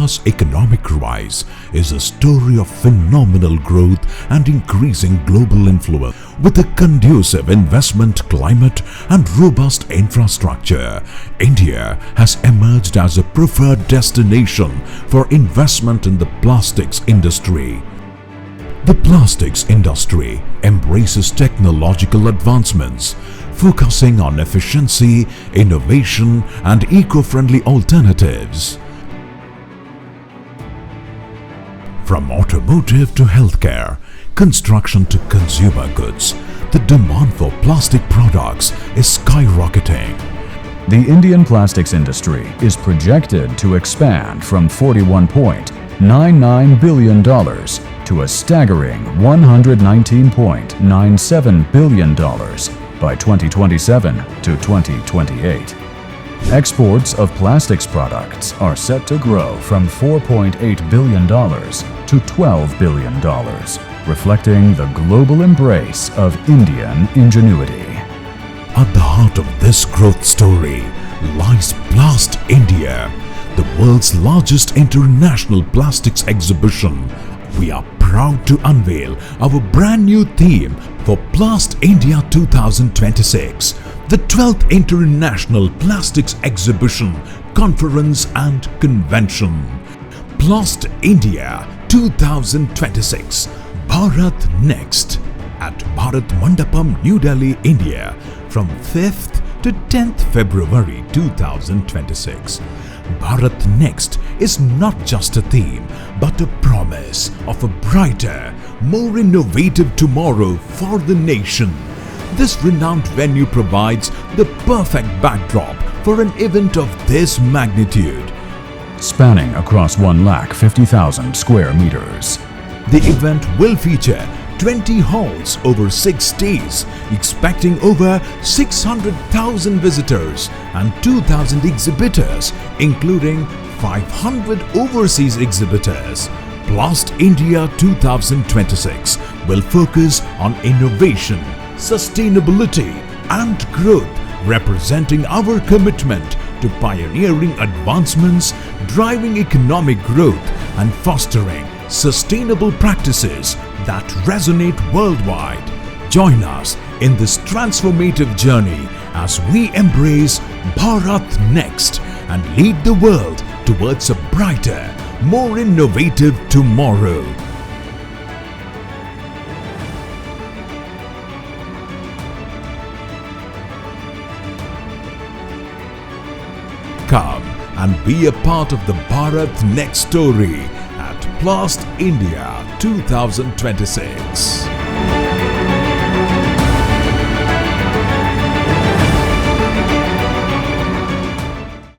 India's economic rise is a story of phenomenal growth and increasing global influence. With a conducive investment climate and robust infrastructure, India has emerged as a preferred destination for investment in the plastics industry. The plastics industry embraces technological advancements, focusing on efficiency, innovation, and eco-friendly alternatives. From automotive to healthcare, construction to consumer goods, the demand for plastic products is skyrocketing. The Indian plastics industry is projected to expand from $41.99 billion to a staggering $119.97 billion by 2027 to 2028. Exports of plastics products are set to grow from $4.8 billion to $12 billion, reflecting the global embrace of Indian ingenuity. At the heart of this growth story lies Plastindia, the world's largest international plastics exhibition. We are proud to unveil our brand new theme for Plastindia 2026, the 12th International Plastics Exhibition, Conference and Convention. Plastindia 2026, Bharat Next, at Bharat Mandapam, New Delhi, India, from 5th to 10th February 2026. Bharat Next is not just a theme, but a promise of a brighter, more innovative tomorrow for the nation. This renowned venue provides the perfect backdrop for an event of this magnitude. Spanning across 150,000 square meters. The event will feature 20 halls over 6 days, expecting over 600,000 visitors and 2,000 exhibitors, including 500 overseas exhibitors. Plastindia 2026 will focus on innovation, sustainability and growth, representing our commitment to pioneering advancements, driving economic growth and fostering sustainable practices that resonate worldwide. Join us in this transformative journey as we embrace Bharat Next and lead the world towards a brighter, more innovative tomorrow. Come and be a part of the Bharat Next story at Plastindia 2026.